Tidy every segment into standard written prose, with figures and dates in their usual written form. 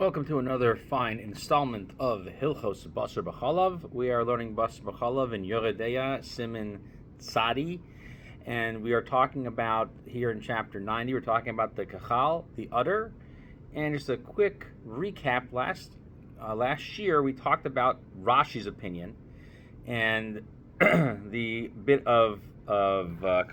Welcome to another fine installment of Hilchos Basar B'Chalav. We are learning Basar B'Chalav in Yoreh Deah, Siman Tzadi, and we are talking about, here in chapter 90, we're talking about the Kachal, the udder, and just a quick recap. Last year we talked about Rashi's opinion, and the bit of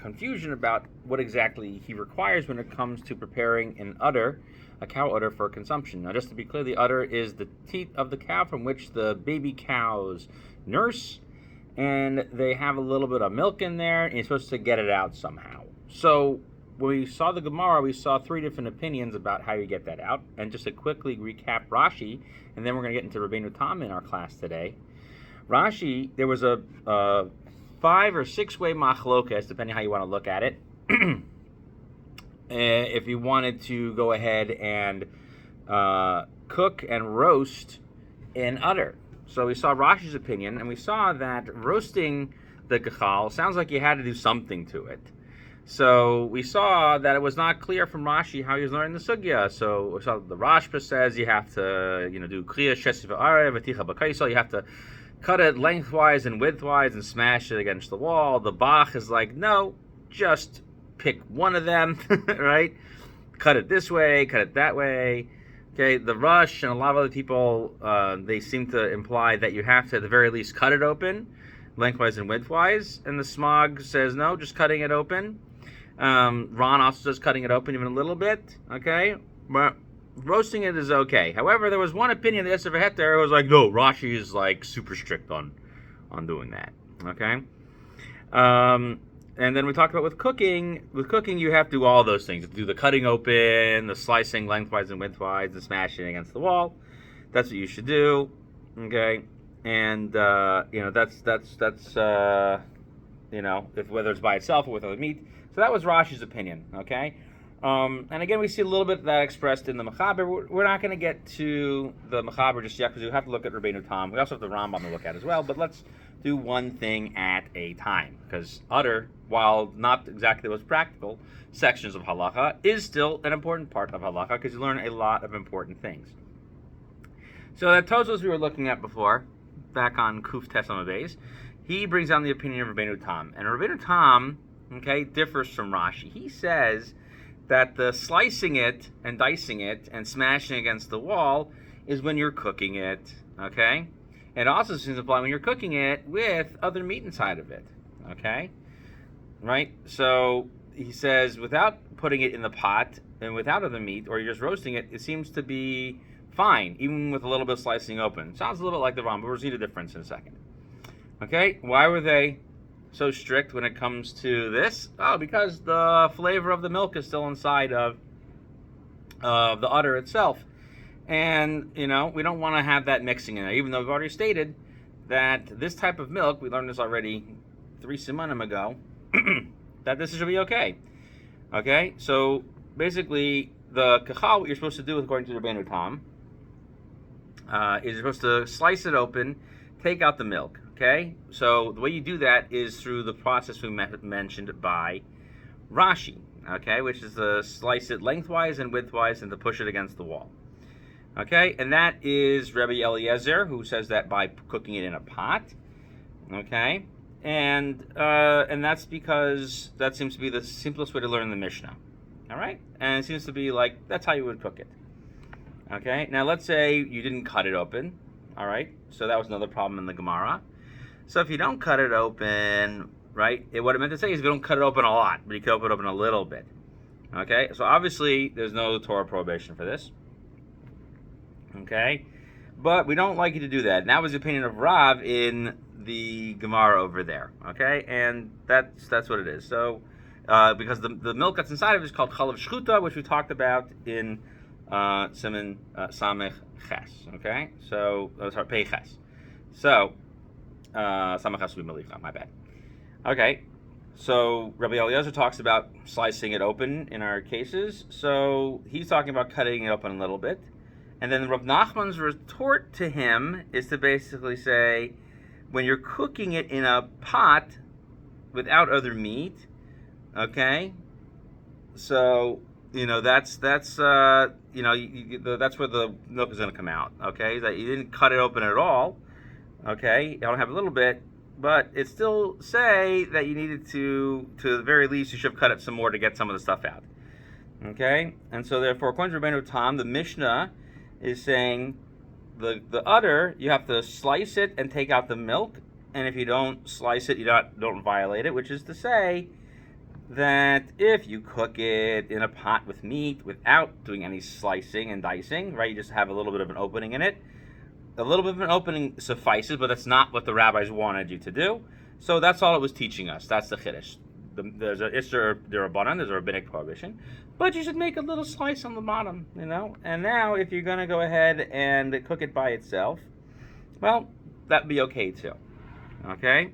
confusion about what exactly he requires when it comes to preparing an udder, a cow udder for consumption. Now, just to be clear, the udder is the teat of the cow from which the baby cows nurse, and they have a little bit of milk in there, and you're supposed to get it out somehow. So when we saw the Gemara, we saw three different opinions about how you get that out. And just to quickly recap Rashi, and then we're going to get into Rabbeinu Tam in our class today. Rashi, there was a 5 or 6 way machlokas, depending how you want to look at it. If you wanted to go ahead and cook and roast an udder. So we saw Rashi's opinion, and we saw that roasting the kachal sounds like you had to do something to it. So we saw that it was not clear from Rashi how he was learning the sugya. So we saw the Rashba says you have to, do kriya shesiv arev v'ticha b'kaisel. You have to cut it lengthwise and widthwise and smash it against the wall. The Bach is like, no, just pick one of them, right? Cut it this way, cut it that way. Okay, the Rush and a lot of other people, they seem to imply that you have to, at the very least, cut it open, lengthwise and widthwise. And the Smog says, no, just cutting it open. Ron also says cutting it open even a little bit, okay? But roasting it is okay. However, there was one opinion, the Yosef Heter, who was like, no, Rashi is like super strict on doing that, okay? And then we talked about with cooking. With cooking, you have to do all those things. You have to do the cutting open, the slicing lengthwise and widthwise, the smashing against the wall. That's what you should do, okay? And that's whether it's by itself or with other meat. So that was Rashi's opinion, okay? And again, we see a little bit of that expressed in the Mechaber. We're not going to get to the Mechaber just yet because we have to look at Rabbeinu Tam. We also have the Rambam to look at as well. But let's do one thing at a time, because udder, while not exactly what's practical sections of halacha, is still an important part of halacha because you learn a lot of important things. So that Tosfos we were looking at before, back on Kuf Tes Amud Beis, he brings down the opinion of Rabbeinu Tam, and Rabbeinu Tam, okay, differs from Rashi. He says that the slicing it and dicing it and smashing against the wall is when you're cooking it, okay? It also seems to apply when you're cooking it with other meat inside of it, okay? Right? So he says without putting it in the pot and without other meat, or you're just roasting it, it seems to be fine, even with a little bit of slicing open. Sounds a little bit like the Rambam, but we'll see the difference in a second. Okay? Why were they so strict when it comes to this? Oh, because the flavor of the milk is still inside of the udder itself. And, we don't want to have that mixing in there, even though we've already stated that this type of milk, we learned this already 3 simanim ago, that this should be okay. Okay? So, basically, the kachal, what you're supposed to do, according to Rabbeinu Tam, is you're supposed to slice it open, take out the milk. Okay? So, the way you do that is through the process we mentioned by Rashi, okay? Which is to slice it lengthwise and widthwise and to push it against the wall. Okay, and that is Rabbi Eliezer, who says that by cooking it in a pot. Okay, and that's because that seems to be the simplest way to learn the Mishnah. All right, and it seems to be like that's how you would cook it. Okay, now let's say you didn't cut it open. All right, so that was another problem in the Gemara. So if you don't cut it open, right, what it meant to say is if you don't cut it open a lot, but you cut it open a little bit. Okay, so obviously there's no Torah prohibition for this. Okay, but we don't like you to do that. And that was the opinion of Rav in the Gemara over there. Okay, and that's what it is. So, because the milk that's inside of it is called chalav shchuta, which we talked about in Siman Samech Ches. Okay, so sorry, Pei Ches. So Samech Ches would be Melicha. My bad. Okay, so Rabbi Eliezer talks about slicing it open in our cases. So he's talking about cutting it open a little bit. And then Rav Nachman's retort to him is to basically say, when you're cooking it in a pot without other meat, okay, so that's that's where the milk is going to come out. Okay, that you didn't cut it open at all. Okay, you don't have a little bit, but it still say that you needed to the very least, you should have cut it some more to get some of the stuff out. Okay, and so therefore, according to Rabbeinu Tam, the Mishnah is saying the udder, you have to slice it and take out the milk, and if you don't slice it, you don't violate it, which is to say that if you cook it in a pot with meat without doing any slicing and dicing, right, you just have a little bit of an opening in it. A little bit of an opening suffices, but that's not what the rabbis wanted you to do. So that's all it was teaching us. That's the chiddush. There's a Isser D'Rabbanan, there's a rabbinic prohibition, but you should make a little slice on the bottom, And now, if you're going to go ahead and cook it by itself, well, that'd be okay too. Okay?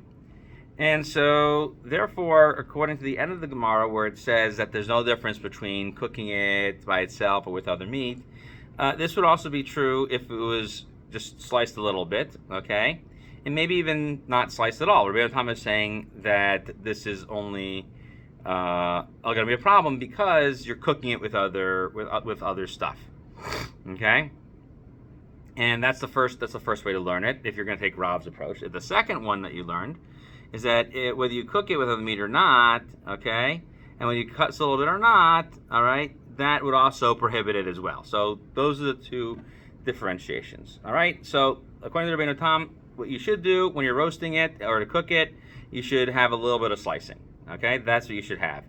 And so, therefore, according to the end of the Gemara, where it says that there's no difference between cooking it by itself or with other meat, this would also be true if it was just sliced a little bit, okay? And maybe even not sliced at all. Rabbeinu Tam is saying that this is only going to be a problem because you're cooking it with other stuff, okay? And that's the first way to learn it if you're going to take Rav's approach. The second one that you learned is that whether you cook it with other meat or not, okay, and when you cut a little bit or not, all right, that would also prohibit it as well. So those are the two differentiations. All right. So according to Rabbeinu Tam, what you should do when you're roasting it or to cook it, you should have a little bit of slicing. Okay, that's what you should have.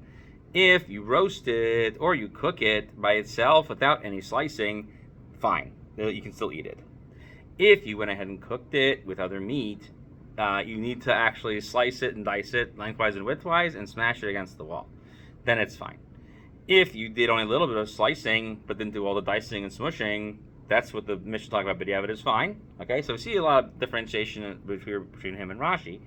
If you roast it or you cook it by itself without any slicing, fine, you can still eat it. If you went ahead and cooked it with other meat, you need to actually slice it and dice it lengthwise and widthwise and smash it against the wall. Then it's fine. If you did only a little bit of slicing but didn't do all the dicing and smushing, that's what the Mishnah talk about b'diavad is fine. Okay, so we see a lot of differentiation between him and Rashi.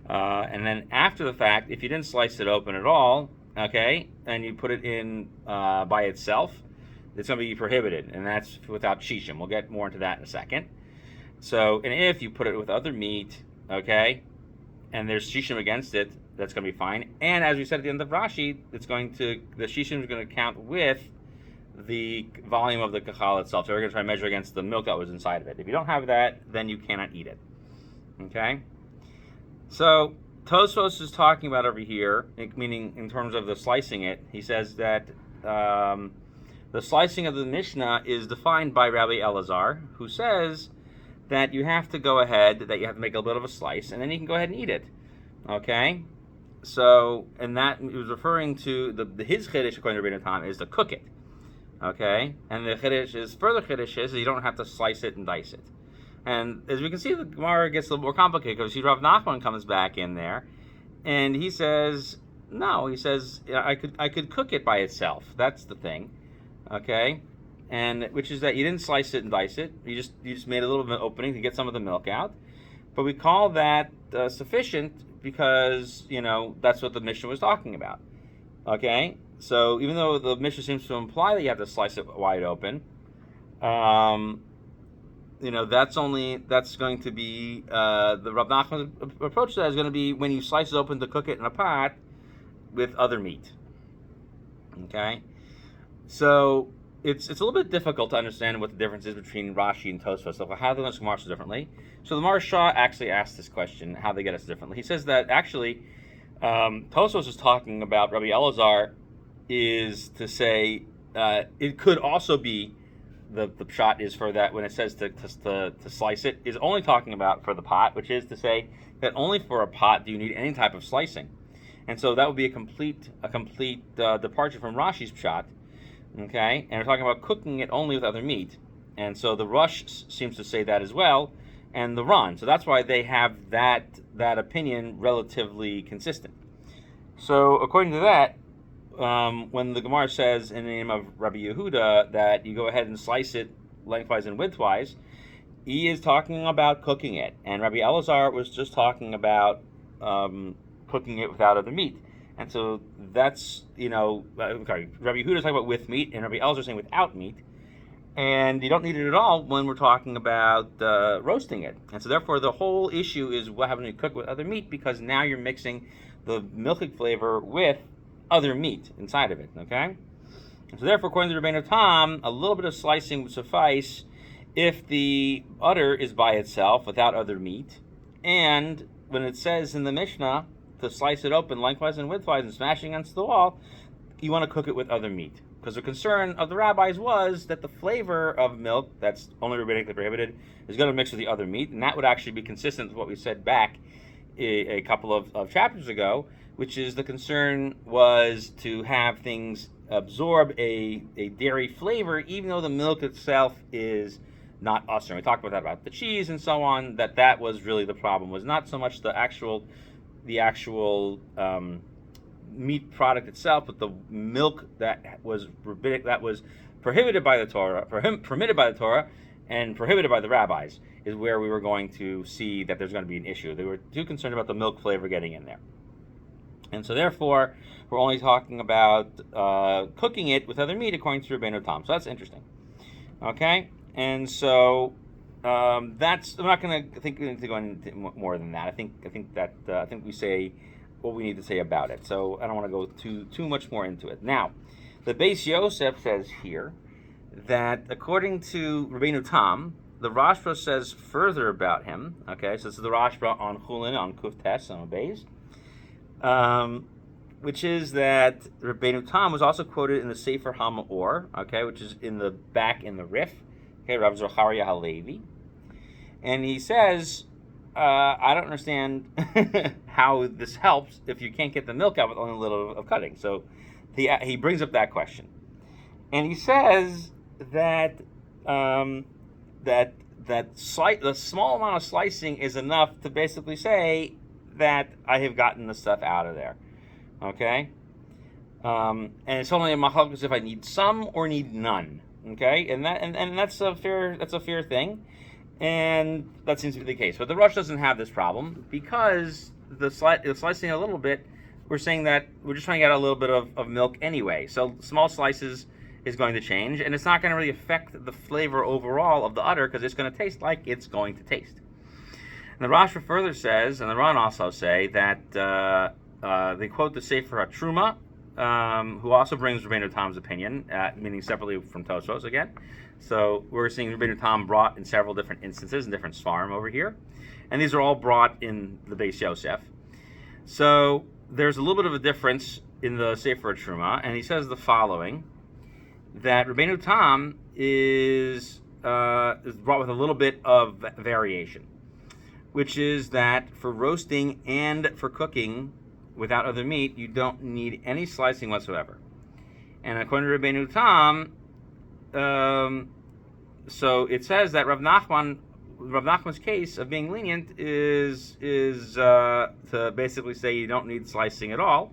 And then after the fact, if you didn't slice it open at all, okay, and you put it in by itself, it's going to be prohibited, and that's without shishim. We'll get more into that in a second. So, and if you put it with other meat, okay, and there's shishim against it, that's going to be fine. And as we said at the end of Rashi, the shishim is going to count with the volume of the kachal itself. So we're going to try to measure against the milk that was inside of it. If you don't have that, then you cannot eat it. Okay? So Tosfos is talking about over here, meaning in terms of the slicing it, he says that the slicing of the Mishnah is defined by Rabbi Elazar, who says that you have to go ahead, that you have to make a little bit of a slice, and then you can go ahead and eat it. Okay? So, and that he was referring to his chiddush, according to Rabbeinu Tam, is to cook it. Okay? And the chiddush is, further chiddush is that you don't have to slice it and dice it. And as we can see, the Gemara gets a little more complicated because Rav Nachman comes back in there, and he says, no, he says, I could cook it by itself. That's the thing. Okay? And which is that you didn't slice it and dice it. You just made a little bit of an opening to get some of the milk out. But we call that sufficient because, that's what the Mishnah was talking about. Okay? So even though the Mishnah seems to imply that you have to slice it wide open, that's going to be, the Rav Nachman's approach to that is going to be when you slice it open to cook it in a pot with other meat. Okay? So it's a little bit difficult to understand what the difference is between Rashi and Tosfos. So how do they Gemara so differently? So the Maharsha actually asked this question, how they get us differently. He says that actually Tosfos is talking about Rabbi Elazar is to say it could also be the pshat is for that when it says to slice it is only talking about for the pot, which is to say that only for a pot do you need any type of slicing, and so that would be a complete departure from Rashi's pshat. Okay, and we're talking about cooking it only with other meat, and so the Rush seems to say that as well, and the Ran. So that's why they have that opinion relatively consistent. So according to that, when the Gemara says in the name of Rabbi Yehuda that you go ahead and slice it lengthwise and widthwise, he is talking about cooking it, and Rabbi Elazar was just talking about cooking it without other meat. And so that's, Rabbi Yehuda is talking about with meat, and Rabbi Elazar is saying without meat. And you don't need it at all when we're talking about roasting it. And so therefore the whole issue is what happens when you cook with other meat, because now you're mixing the milky flavor with other meat inside of it, okay? So therefore, according to Rabbeinu Tam, a little bit of slicing would suffice if the udder is by itself without other meat. And when it says in the Mishnah to slice it open lengthwise and widthwise and smashing against the wall, you want to cook it with other meat. Because the concern of the rabbis was that the flavor of milk that's only rabbinically prohibited is going to mix with the other meat, and that would actually be consistent with what we said back a couple of chapters ago, which is the concern was to have things absorb a dairy flavor, even though the milk itself is not usher. We talked about that about the cheese and so on. That was really the problem. Was not so much the actual meat product itself, but the milk that was rabbinic, that was prohibited by the Torah, permitted by the Torah, and prohibited by the rabbis, is where we were going to see that there's going to be an issue. They were too concerned about the milk flavor getting in there. And so therefore, we're only talking about cooking it with other meat according to Rabbeinu Tam. So that's interesting. Okay? And so that's, I'm not going to think we need to go into more than that. I think we say what we need to say about it. So I don't want to go too much more into it. Now, the Beis Yosef says here that according to Rabbeinu Tam, the Rashba says further about him. Okay, so this is the Rashba on Chulin, on Kuf Tes, on Beis, which is that Rabbeinu Tam was also quoted in the Sefer HaMa'or, okay, which is in the back in the Rif, okay, Rav Zachariah Halevi, and he says, I don't understand how this helps if you can't get the milk out with only a little of cutting. So he brings up that question, and he says that the small amount of slicing is enough to basically say that I have gotten the stuff out of there. Okay, and it's only a machlokes if I need some or need none. Okay, and that's a fair thing. And that seems to be the case. But the Rosh doesn't have this problem because the slicing a little bit, we're saying that we're just trying to get a little bit of milk anyway. So small slices is going to change, and it's not going to really affect the flavor overall of the udder because it's going to taste like it's going to taste. And the Rosh further says, and the Ran also say, that they quote the Sefer HaTruma, who also brings Rabbeinu Tam's opinion, meaning separately from Tosfos again. So we're seeing Rabbeinu Tam brought in several different instances in different svarim over here, and these are all brought in the Beis Yosef. So there's a little bit of a difference in the Sefer Truma, and he says the following: that Rabbeinu Tam is brought with a little bit of variation, which is that for roasting and for cooking without other meat, you don't need any slicing whatsoever. And according to Rabbeinu Tam, so it says that Rav Nachman's case of being lenient is to basically say you don't need slicing at all,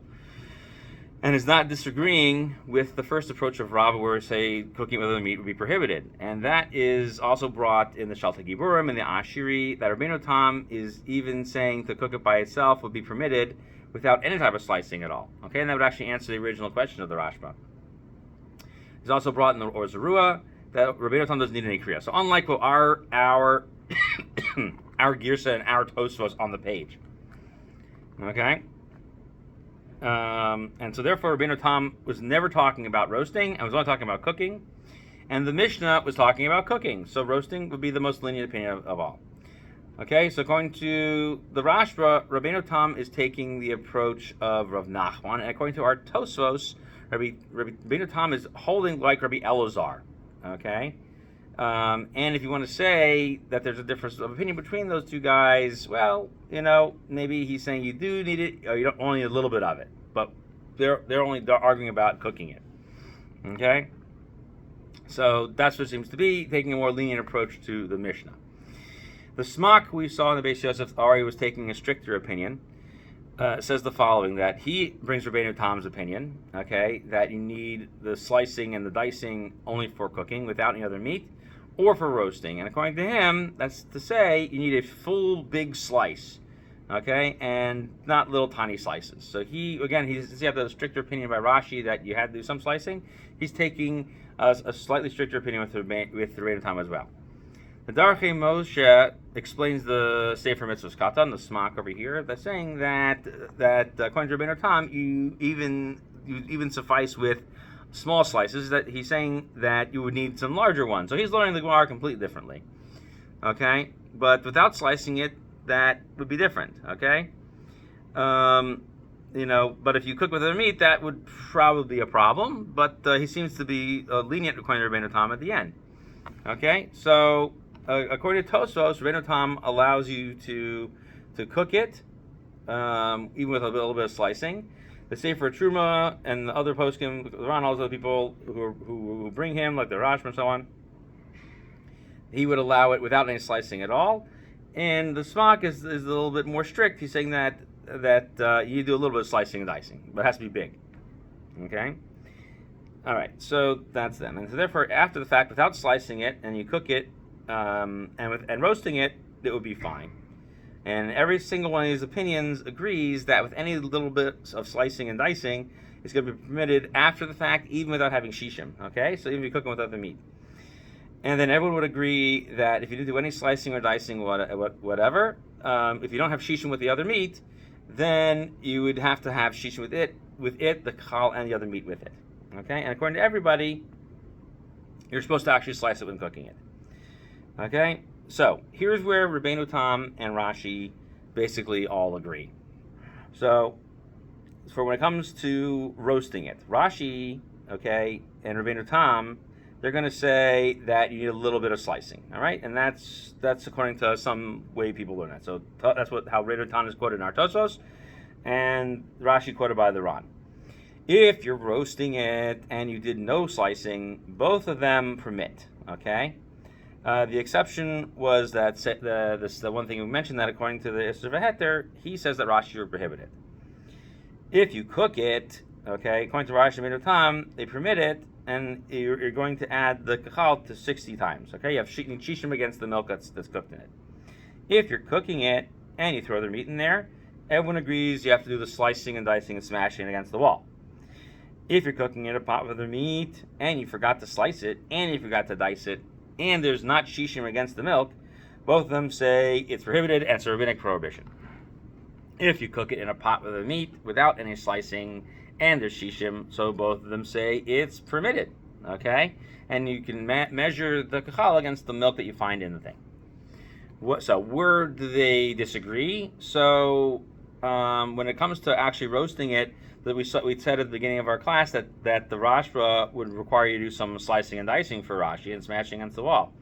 and is not disagreeing with the first approach of Rav, where say cooking with other meat would be prohibited. And that is also brought in the Shalta Giburim and the Ashiri, that Rabbeinu Tam is even saying to cook it by itself would be permitted without any type of slicing at all. Okay, and that would actually answer the original question of the Rashba. It's also brought in the Or Zarua that Rabbeinu Tam doesn't need any kriya. So unlike what our our Girsa and our Tosfos on the page. Okay? And so therefore Rabbeinu Tam was never talking about roasting and was only talking about cooking. And the Mishnah was talking about cooking. So roasting would be the most lenient opinion of all. Okay, so according to the Rashba, Rabbeinu Tam is taking the approach of Rav Nachman, and according to our Tosfos, Rabbeinu Tam is holding like Rabbi Elazar. Okay, and if you want to say that there's a difference of opinion between those two guys, well, maybe he's saying you do need it, or you don't only need a little bit of it, but they're arguing about cooking it. Okay, so that's what it seems to be, taking a more lenient approach to the Mishnah. The Smak we saw in the Beis Yosef Ari was taking a stricter opinion. Says the following, that he brings Rabbeinu Tam's opinion, okay, that you need the slicing and the dicing only for cooking without any other meat, or for roasting. And according to him, that's to say you need a full big slice, okay, and not little tiny slices. So he had the stricter opinion by Rashi that you had to do some slicing. He's taking a slightly stricter opinion with Rabbeinu Tam as well. The Darchei Moshe explains the Sefer Mitzvos Katan, the Smak over here, that's saying that according to Rabbeinu Tam, you even suffice with small slices, that he's saying that you would need some larger ones. So he's learning the Gemara completely differently. Okay? But without slicing it, that would be different. Okay? But if you cook with other meat, that would probably be a problem. But he seems to be lenient according to Rabbeinu Tam at the end. Okay? So, according to Tosfos, Rabbeinu Tam allows you to cook it, even with a little bit of slicing. The Sefer Truma and the other poskim, around all those other people who bring him, like the Rashba and so on, he would allow it without any slicing at all. And the Smak is a little bit more strict. He's saying that you do a little bit of slicing and dicing, but it has to be big. Okay? All right, so that's them. And so therefore, after the fact, without slicing it, and you cook it, and roasting it, it would be fine. And every single one of these opinions agrees that with any little bit of slicing and dicing, it's going to be permitted after the fact, even without having shishim. Okay? So even if you're cooking with other meat. And then everyone would agree that if you didn't do any slicing or dicing, whatever, if you don't have shishim with the other meat, then you would have to have shishim with it, the chal, and the other meat with it. Okay? And according to everybody, you're supposed to actually slice it when cooking it. Okay? So, here's where Rabbeinu Tam and Rashi basically all agree. So, for when it comes to roasting it, Rashi, okay, and Rabbeinu Tam, they're going to say that you need a little bit of slicing, all right? And that's according to some way people learn that. So, that's how Rabbeinu Tam is quoted in our Tosfos, and Rashi quoted by the Ran. If you're roasting it and you did no slicing, both of them permit, okay? The exception was that the one thing we mentioned, that according to the Isser V'Heter, he says that Rashi would prohibit it. If you cook it, okay, according to Rashi and Rabbeinu Tam, they permit it, and you're going to add the kachal to 60 times. Okay, you have shishim against the milk that's cooked in it. If you're cooking it and you throw the meat in there, everyone agrees you have to do the slicing and dicing and smashing against the wall. If you're cooking in a pot with the meat and you forgot to slice it and you forgot to dice it, and there's not shishim against the milk, both of them say it's prohibited and it's a rabbinic prohibition. If you cook it in a pot with the meat without any slicing and there's shishim, so both of them say it's permitted, okay? And you can measure the kachal against the milk that you find in the thing. So where do they disagree? So when it comes to actually roasting it, that we said at the beginning of our class that the Rashba would require you to do some slicing and dicing for Rashi and smashing against the wall.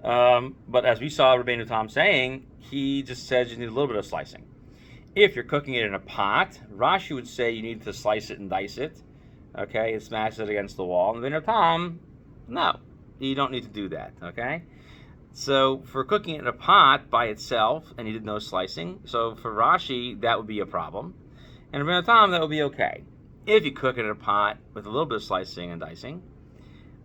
But as we saw Rabbeinu Tam saying, he just says you need a little bit of slicing. If you're cooking it in a pot, Rashi would say you need to slice it and dice it, okay, and smash it against the wall. And Rabbeinu Tam, no, you don't need to do that, okay? So for cooking it in a pot by itself, and you did no slicing, so for Rashi, that would be a problem. And Rabbeinu Tam, that would be okay. If you cook it in a pot with a little bit of slicing and dicing,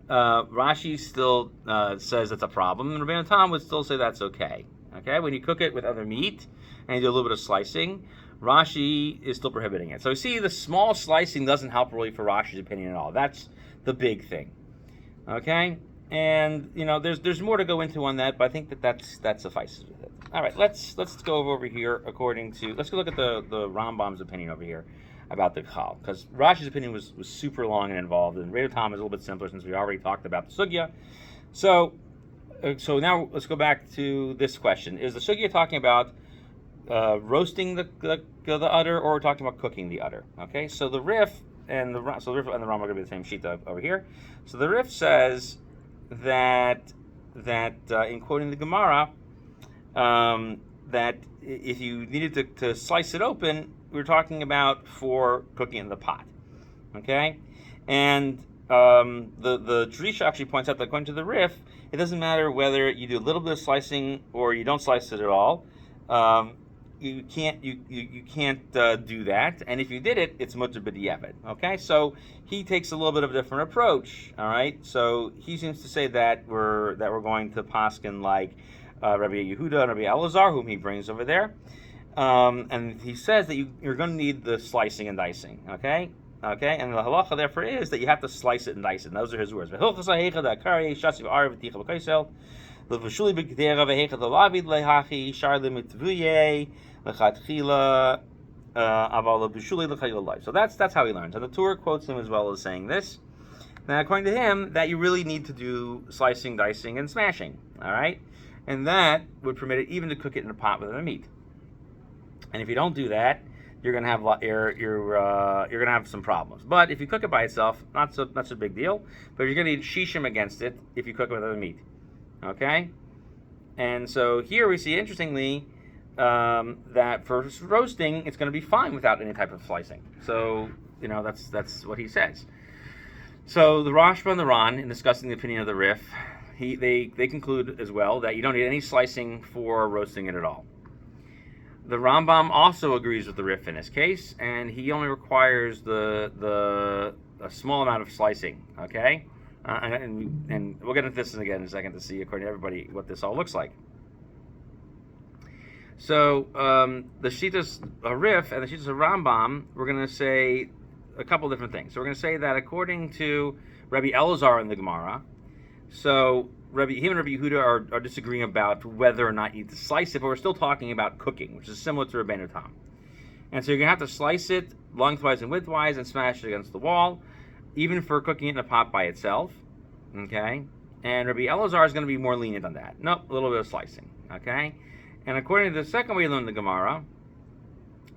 Rashi still says it's a problem, and Rabbeinu Tam would still say that's okay. Okay, when you cook it with other meat and you do a little bit of slicing, Rashi is still prohibiting it. So you see, the small slicing doesn't help really for Rashi's opinion at all. That's the big thing. Okay, and there's more to go into on that, but I think that suffices with it. All right, let's go over here let's go look at the Rambam's opinion over here about the chal, because Rashi's opinion was super long and involved, and Rabbeinu Tam is a little bit simpler since we already talked about the sugya. So now let's go back to this question: is the sugya talking about roasting the udder, or we're talking about cooking the udder? Okay, so the Rif and the Rambam are going to be the same sheet over here. So the Rif says that in quoting the Gemara, that if you needed to slice it open, we're talking about for cooking in the pot. Okay, and the Drisha actually points out that according to the Rif, it doesn't matter whether you do a little bit of slicing or you don't slice it at all. You can't do that, and if you did it, it's mutter b'diavad. Okay, so he takes a little bit of a different approach. All right, so he seems to say that we're going to paskin like Rabbi Yehuda and Rabbi Elazar, whom he brings over there, and he says that you're going to need the slicing and dicing. Okay, and the halacha therefore is that you have to slice it and dice it. And those are his words. So that's how he learns. And the Torah quotes him as well as saying this. Now, according to him, that you really need to do slicing, dicing, and smashing. All right, and that would permit it even to cook it in a pot with the meat. And if you don't do that, you're gonna have you're gonna have some problems. But if you cook it by itself, not so a big deal. But you're gonna need shishim against it if you cook it with other meat. Okay, and so here we see, interestingly, that for roasting, it's going to be fine without any type of slicing. So that's what he says. So the Rashba and the Ran, in discussing the opinion of the Rif, they conclude as well that you don't need any slicing for roasting it at all. The Rambam also agrees with the Rif in this case, and he only requires a small amount of slicing. Okay, and we'll get into this again in a second to see, according to everybody, what this all looks like. So the Shitas Rif and the Shitas Rambam, we're going to say a couple different things. So we're going to say that according to Rabbi Elazar in the Gemara, so him and Rabbi Yehuda are disagreeing about whether or not you need to slice it, but we're still talking about cooking, which is similar to Rabbeinu Tam. And so you're going to have to slice it lengthwise and widthwise and smash it against the wall, even for cooking it in a pot by itself. Okay? And Rabbi Elazar is going to be more lenient on that. Nope, a little bit of slicing. Okay? And according to the second way you learn the Gemara,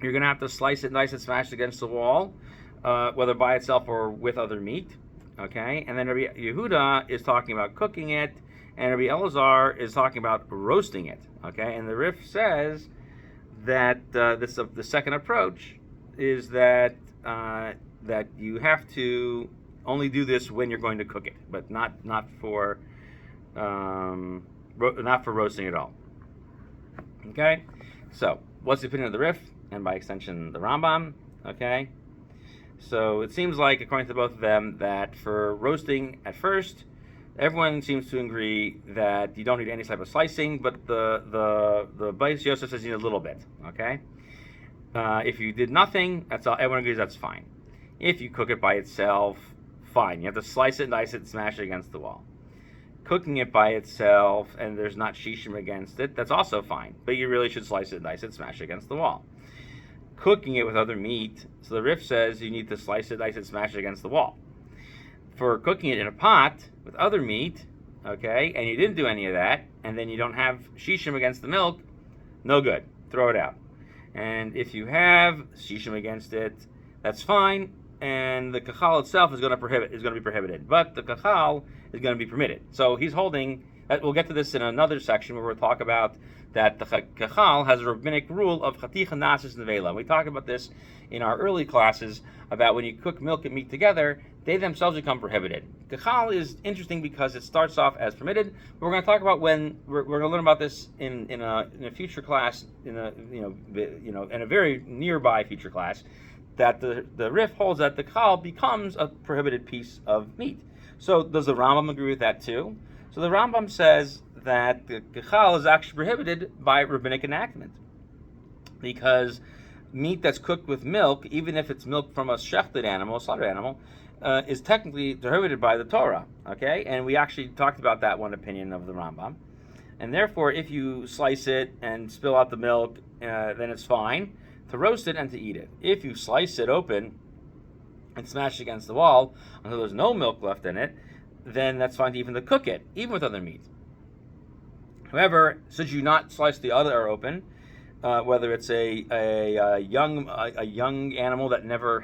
you're going to have to slice it, dice it, smash it against the wall, whether by itself or with other meat. Okay? And then Rabbi Yehuda is talking about cooking it, and Rabbi Elazar is talking about roasting it. Okay? And the Rif says that the second approach is that you have to only do this when you're going to cook it, but not for roasting at all. Okay, so what's the opinion of the Rif, and by extension the Rambam? Okay, so it seems like, according to both of them, that for roasting at first, everyone seems to agree that you don't need any type of slicing, but the Basar Yosef says you need a little bit. Okay, if you did nothing, that's all. Everyone agrees that's fine. If you cook it by itself, fine. You have to slice it, dice it, smash it against the wall. Cooking it by itself and there's not shishim against it, that's also fine. But you really should slice it, dice it, smash it against the wall. Cooking it with other meat, so the Rif says you need to slice it, dice it, smash it against the wall. For cooking it in a pot with other meat, okay, and you didn't do any of that, and then you don't have shishim against the milk, no good. Throw it out. And if you have shishim against it, that's fine. And the kachal itself is going to be prohibited, but the kachal is going to be permitted. So he's holding. We'll get to this in another section where we'll talk about that the kachal has a rabbinic rule of chaticha nasis nevela. We talked about this in our early classes about when you cook milk and meat together, they themselves become prohibited. Kachal is interesting because it starts off as permitted. But we're going to talk about when we're going to learn about this in a future class, in a very nearby future class. That the Rif holds that the kachal becomes a prohibited piece of meat. So does the Rambam agree with that too? So the Rambam says that the kachal is actually prohibited by rabbinic enactment, because meat that's cooked with milk, even if it's milk from a shechted animal, a slaughtered animal, is technically prohibited by the Torah. Okay, and we actually talked about that one opinion of the Rambam, and therefore, if you slice it and spill out the milk, then it's fine to roast it and to eat it. If you slice it open and smash it against the wall until there's no milk left in it, then that's fine to even to cook it, even with other meat. However, since you not slice the other open, whether it's a young animal that never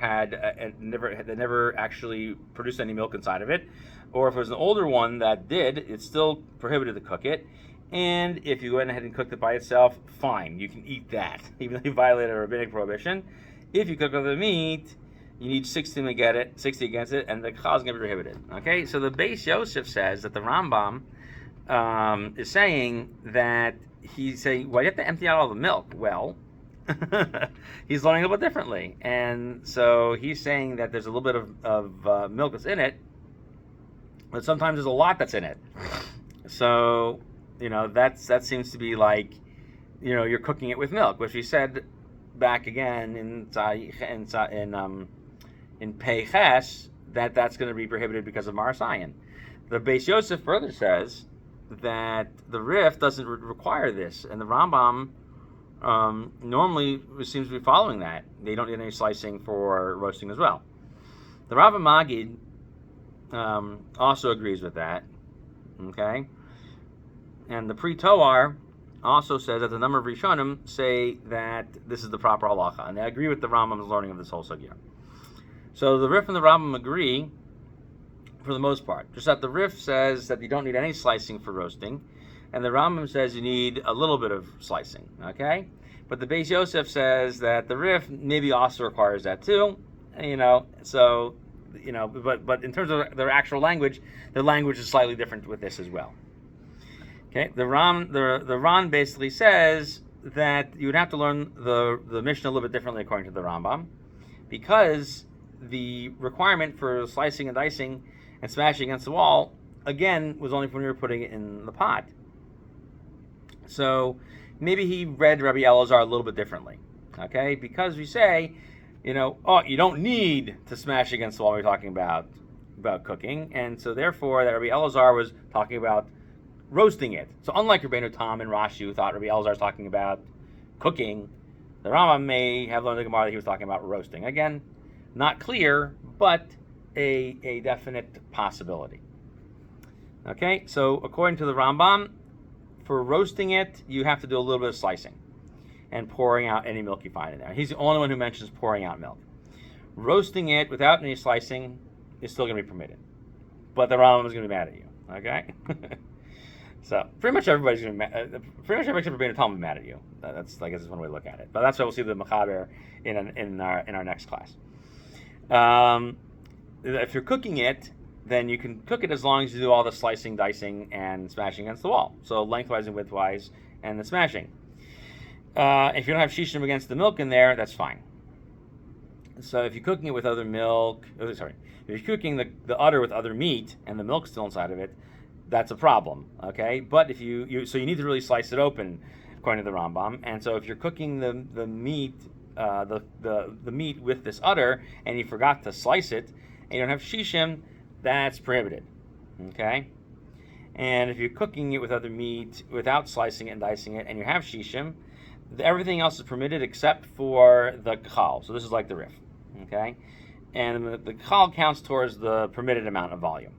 actually produced any milk inside of it, or if it was an older one that did, it's still prohibited to cook it. And if you went ahead and cooked it by itself, fine, you can eat that, even though you violated a rabbinic prohibition. If you cook other meat, you need 60 against it, and the kachal is going to be prohibited. Okay, so the Basar Yosef says that the Rambam is saying that he's saying, well, you have to empty out all the milk. Well, he's learning a little bit differently, and so he's saying that there's a little bit of milk that's in it, but sometimes there's a lot that's in it. So that seems to be like, you're cooking it with milk, which we said back again in Peiches that's going to be prohibited because of Marasayan. The Basar Yosef further says that the Rif doesn't require this, and the Rambam normally seems to be following that. They don't need any slicing for roasting as well. The Rav Magid also agrees with that. Okay, and the Pre-Toar also says that the number of Rishonim say that this is the proper halacha, and they agree with the Rambam's learning of this whole sugya. So the Rif and the Rambam agree for the most part. Just that the Rif says that you don't need any slicing for roasting, and the Rambam says you need a little bit of slicing. Okay, but the Beis Yosef says that the Rif maybe also requires that too. So but in terms of their actual language, their language is slightly different with this as well. Okay, the Ran basically says that you would have to learn the Mishnah a little bit differently according to the Rambam, because the requirement for slicing and dicing and smashing against the wall, again, was only when you were putting it in the pot. So maybe he read Rabbi Elazar a little bit differently, okay? Because we say, you don't need to smash against the wall when we're talking about cooking, and so therefore that Rabbi Elazar was talking about roasting it. So unlike Rabbeinu Tam and Rashi, who thought Rabbi Elazar was talking about cooking, the Rambam may have learned the Gemara that he was talking about roasting. Again, not clear, but a definite possibility. Okay, so according to the Rambam, for roasting it, you have to do a little bit of slicing and pouring out any milk you find in there. He's the only one who mentions pouring out milk. Roasting it without any slicing is still going to be permitted, but the Rambam is going to be mad at you. Okay, so pretty much everybody's going to be mad. Pretty much everybody except for Rabbeinu Tam will be mad at you. That's, I guess, is one way to look at it. But that's why we'll see the Mechaber in our next class. If you're cooking it, then you can cook it as long as you do all the slicing, dicing, and smashing against the wall. So lengthwise and widthwise, and the smashing. If you don't have shishim against the milk in there, that's fine. So if you're cooking it with other milk, if you're cooking the udder with other meat and the milk's still inside of it, that's a problem. Okay, but if you need to really slice it open, according to the Rambam. And so if you're cooking the meat, the meat with this udder, and you forgot to slice it, and you don't have shishim, that's prohibited. Okay, and if you're cooking it with other meat without slicing it and dicing it, and you have shishim, everything else is permitted except for the chal. So this is like the rif. Okay, and the chal counts towards the permitted amount of volume.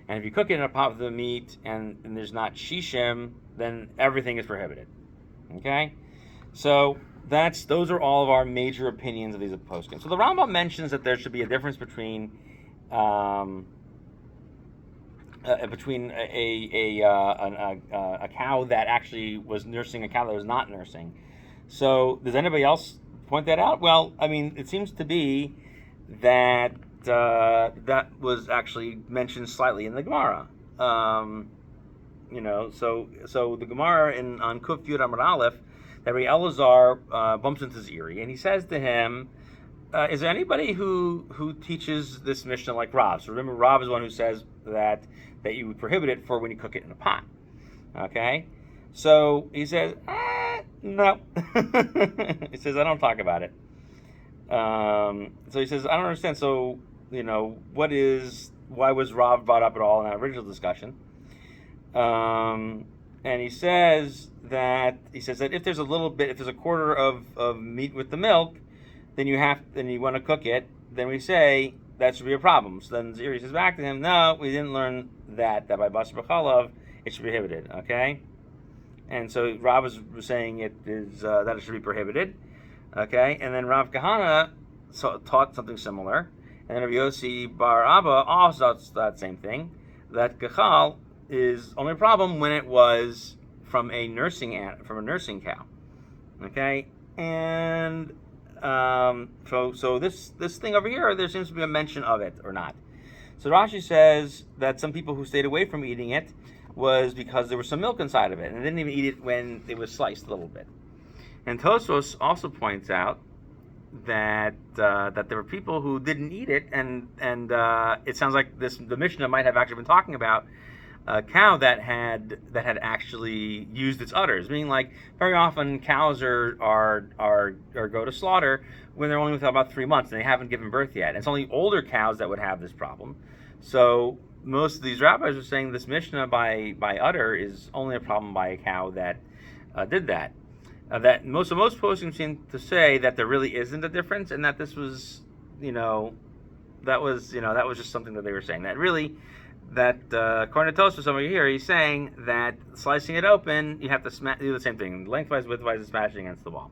And if you cook it in a pot with the meat and there's not shishim, then everything is prohibited. Okay, so those are all of our major opinions of these poskim. So the Rambam mentions that there should be a difference between a cow that actually was nursing, a cow that was not nursing. So does anybody else point that out? Well, I mean, it seems to be that that was actually mentioned slightly in the Gemara. So the Gemara on Kuf Yud Amud Aleph, that Rabbi Elazar bumps into Ziri, and he says to him, is there anybody who teaches this Mishnah like Rav? So remember, Rav is one who says that you would prohibit it for when you cook it in a pot. Okay? So he says, no. He says, I don't talk about it. So he says, I don't understand. So, why was Rav brought up at all in that original discussion? And he says that if there's a quarter of meat with the milk, then you want to cook it, then we say that should be a problem. So then Ziri says back to him, no, we didn't learn that by Basar B'chalav it should be prohibited. Okay, and so Rav was saying it is that it should be prohibited. Okay, and then Rav Kahana taught something similar, and then Rav Yossi Bar Abba also taught that same thing, that Gechal is only a problem when it was from a nursing cow. Okay, and so this thing over here, there seems to be a mention of it or not. So Rashi says that some people who stayed away from eating it was because there was some milk inside of it, and they didn't even eat it when it was sliced a little bit. And Tosfos also points out that there were people who didn't eat it, and it sounds like the Mishnah might have actually been talking about a cow that had actually used its udders, meaning like very often cows are go to slaughter when they're only within about 3 months and they haven't given birth yet. And it's only older cows that would have this problem. So most of these rabbis are saying this Mishnah by udder is only a problem by a cow that did that. That most poskim seem to say that there really isn't a difference, and that this was that was just something that they were saying. That really, according to Tosfos over here, he's saying that slicing it open, you have to do the same thing, lengthwise, widthwise, and smashing against the wall.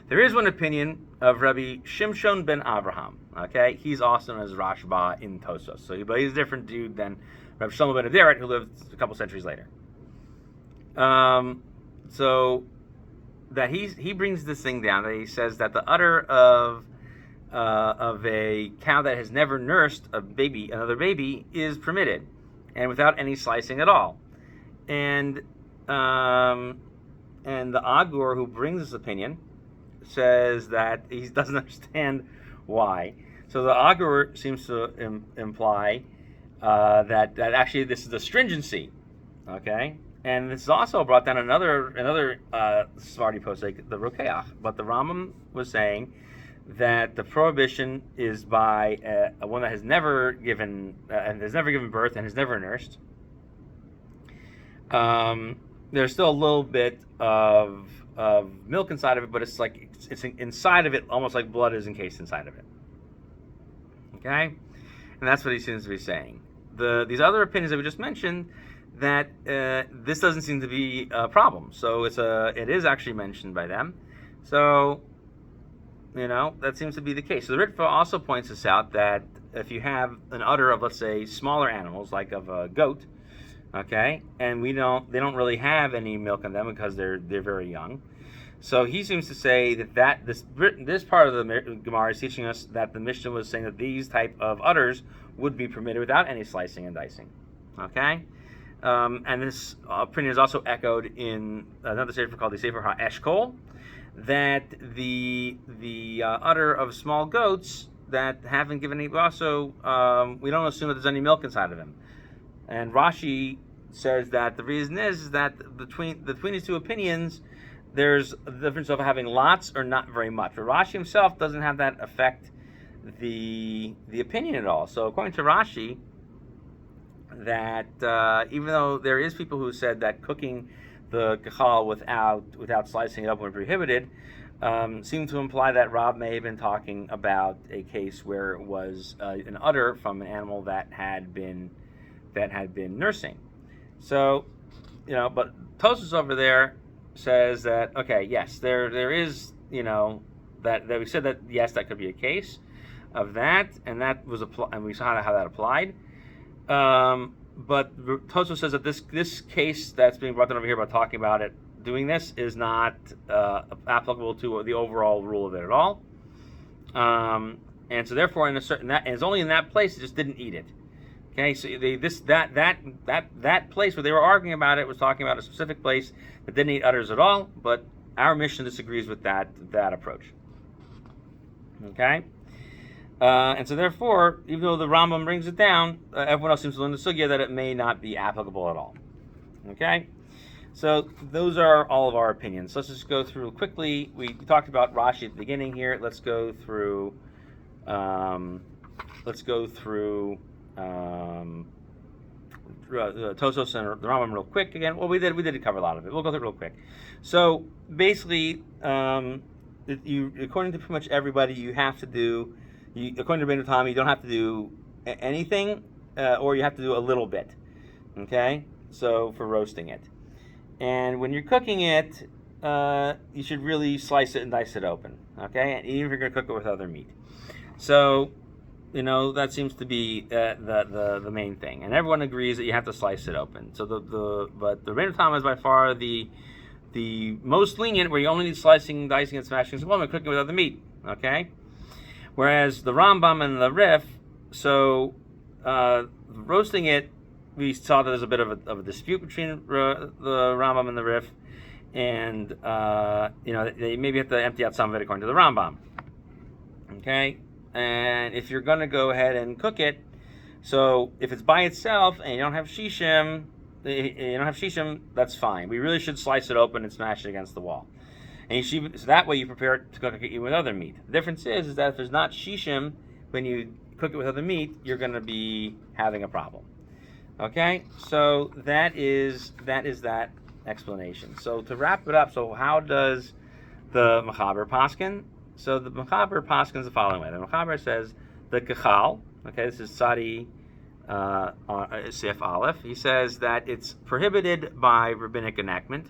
There is one opinion of Rabbi Shimshon ben Avraham. Okay, he's also known as Rashba in Tosfos. So he's a different dude than Rabbi Shlomo ben Aderet, who lived a couple centuries later. So that he brings this thing down, that he says that the udder of a cow that has never nursed another baby, is permitted, and without any slicing at all. And the Agur who brings this opinion says that he doesn't understand why. So the Agur seems to imply that actually this is the stringency, okay? And this is also brought down another Sephardi posek, the Rokeach. But the Rambam was saying that the prohibition is by a one that has never given birth and has never nursed. There's still a little bit of milk inside of it, but it's like it's inside of it, almost like blood is encased inside of it. Okay, and that's what he seems to be saying. These other opinions that we just mentioned, that this doesn't seem to be a problem. So it is actually mentioned by them. So that seems to be the case. So the Ritva also points this out, that if you have an udder of, let's say, smaller animals like of a goat, okay, and they don't really have any milk in them because they're very young. So he seems to say that this part of the Gemara is teaching us that the Mishnah was saying that these type of udders would be permitted without any slicing and dicing. Okay, and this opinion is also echoed in another sefer called the Sefer HaEshkol, that the udder of small goats that haven't given any, also we don't assume that there's any milk inside of them. And Rashi says that the reason is that between these two opinions, there's a difference of having lots or not very much. But Rashi himself doesn't have that affect the opinion at all. So according to Rashi, that even though there is people who said that cooking the kachal without slicing it up when prohibited, seem to imply that Rab may have been talking about a case where it was an udder from an animal that had been nursing. So, but Tosfos over there says that, okay, yes, there is, that we said that, yes, that could be a case of that, and that was and we saw how that applied. But Tosfos says that this case that's being brought down over here about talking about it, doing this, is not applicable to the overall rule of it at all. And so therefore, and it's only in that place, it just didn't eat it. Okay, so that place where they were arguing about it was talking about a specific place that didn't eat udders at all, but our mission disagrees with that approach. Okay, and so therefore, even though the Rambam brings it down, everyone else seems to learn the sugya that it may not be applicable at all. Okay, so those are all of our opinions. Let's just go through quickly. We talked about Rashi at the beginning here. Let's go through. Tosfos and the Rambam real quick again. Well, we did cover a lot of it. We'll go through it real quick. So basically, according to pretty much everybody, you have to do. According to Rabbeinu Tam, you don't have to do anything, or you have to do a little bit. Okay, so for roasting it, and when you're cooking it, you should really slice it and dice it open. Okay, and even if you're going to cook it with other meat, so. That seems to be the main thing, and everyone agrees that you have to slice it open. So but the Rabbeinu Tam is by far the most lenient, where you only need slicing, dicing, and smashing as well when cooking with other meat. Okay, whereas the Rambam and the Rif, so roasting it, we saw that there's a bit of a dispute between the Rambam and the Rif, and they maybe have to empty out some of it according to the Rambam. Okay. And if you're going to go ahead and cook it, so if it's by itself and you don't have shishim, that's fine. We really should slice it open and smash it against the wall. And so that way you prepare it to cook it with other meat. The difference is that if there's not shishim, when you cook it with other meat, you're going to be having a problem. Okay? So that is that explanation. So to wrap it up, so how does the Mechaber paskin? So the Mechaber paskins the following way. The Mechaber says the Kachal, okay, this is Sadi Sif Aleph, he says that it's prohibited by rabbinic enactment,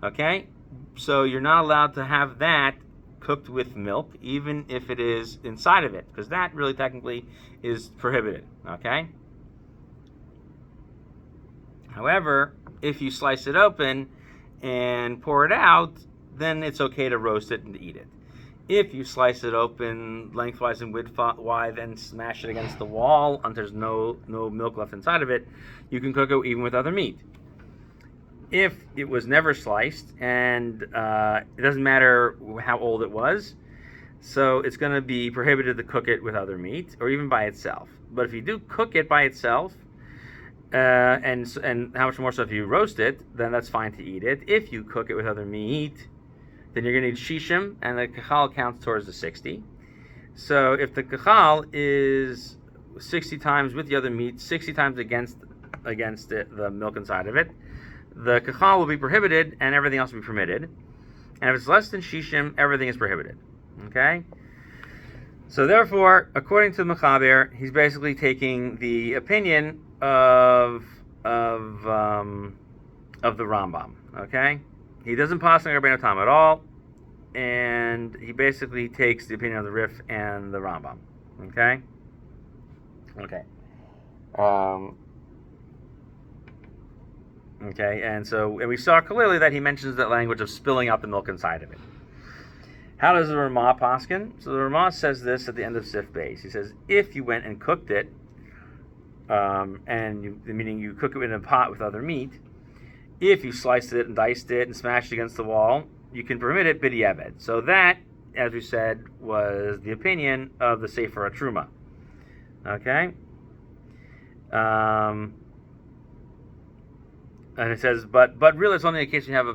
okay? So you're not allowed to have that cooked with milk, even if it is inside of it, because that really technically is prohibited, okay? However, if you slice it open and pour it out, then it's okay to roast it and eat it. If you slice it open lengthwise and widthwise and smash it against the wall until there's no milk left inside of it, you can cook it even with other meat. If it was never sliced, and it doesn't matter how old it was, so it's going to be prohibited to cook it with other meat or even by itself. But if you do cook it by itself, and how much more so if you roast it, then that's fine to eat it. If you cook it with other meat, then you're going to need shishim, and the kachal counts towards the 60. So if the kachal is 60 times with the other meat, 60 times against the milk inside of it, the kachal will be prohibited, and everything else will be permitted. And if it's less than shishim, everything is prohibited. Okay? So therefore, according to the Mechaber, he's basically taking the opinion of the Rambam. Okay? He doesn't pass on Rabbeinu Tam at all, and he basically takes the opinion of the Rif and the Rambam. Okay? Okay. Okay, and we saw clearly that he mentions that language of spilling out the milk inside of it. How does the Ramah paskin? So the Ramah says this at the end of Sif Beis. He says, if you went and cooked it, meaning you cook it in a pot with other meat, if you sliced it and diced it and smashed it against the wall, you can permit it b'diavad. So that, as we said, was the opinion of the Sefer HaTruma. Okay? And it says, but really it's only in case you have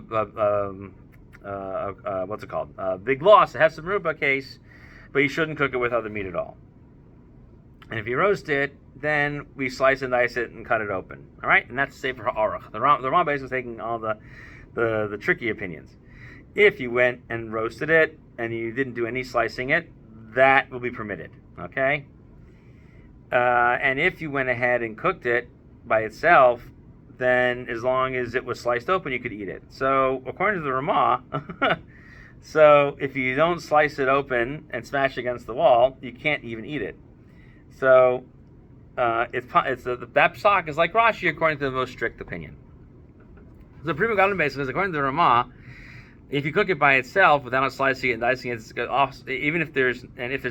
what's it called? A big loss, a Hesed Meruba case, but you shouldn't cook it with other meat at all. And if you roast it, then we slice and dice it and cut it open. All right? And that's Sefer HaAruch. The Rambam basically is taking all the tricky opinions. If you went and roasted it and you didn't do any slicing it, that will be permitted. Okay? And if you went ahead and cooked it by itself, then as long as it was sliced open, you could eat it. So according to the Ramah, so if you don't slice it open and smash it against the wall, you can't even eat it. So that psak is like Rashi according to the most strict opinion. So Prima Gadol basically is according to the Ramah, if you cook it by itself without slicing it and dicing it, even if there's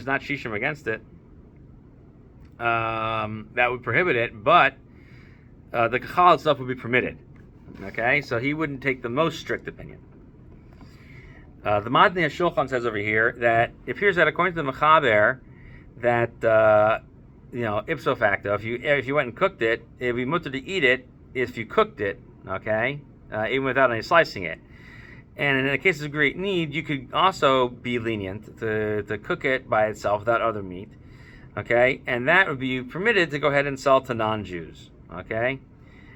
not shishim against it, that would prohibit it. But the kachal itself would be permitted. Okay, so he wouldn't take the most strict opinion. The Madnei HaShulchan says over here that it appears that according to the Mechaber, that ipso facto, if you went and cooked it, it'd be mutter to eat it if you cooked it. Okay, even without any slicing it. And in the case of great need, you could also be lenient to cook it by itself without other meat. Okay, and that would be permitted to go ahead and sell to non-Jews. Okay,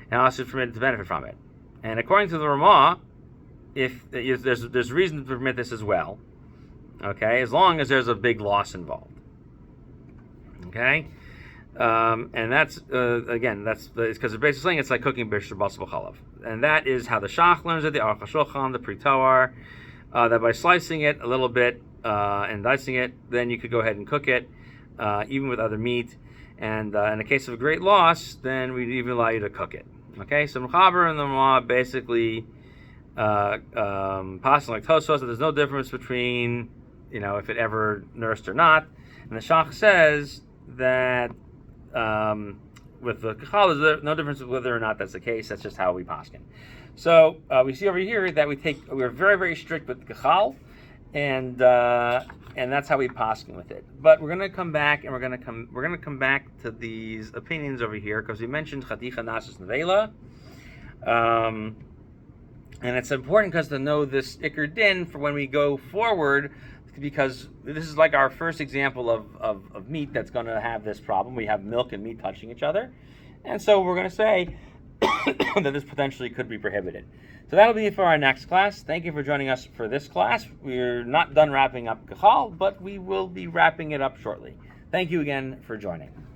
and also permitted to benefit from it. And according to the Ramah, if there's reason to permit this as well. Okay, as long as there's a big loss involved. Okay, and that's that's because it's basically saying it's like cooking bishur basar b'chalav, and that is how the Shach learns it, the Aruch HaShulchan, the Pri Toar, that by slicing it a little bit and dicing it, then you could go ahead and cook it, even with other meat. And in the case of a great loss, then we'd even allow you to cook it. Okay, so Mechaber and the Ramah basically passing like Tosfos that there's no difference between if it ever nursed or not. And the Shach says that with the kachal, there's no difference whether or not that's the case. That's just how we paskin. So we see over here that we're very, very strict with the kachal, and that's how we paskin with it. But we're going to come back and we're going to come back to these opinions over here because we mentioned chaticha nasus nevela, and it's important because to know this ikar din for when we go forward. Because this is like our first example of meat that's going to have this problem. We have milk and meat touching each other. And so we're going to say that this potentially could be prohibited. So that'll be it for our next class. Thank you for joining us for this class. We're not done wrapping up Kachal, but we will be wrapping it up shortly. Thank you again for joining.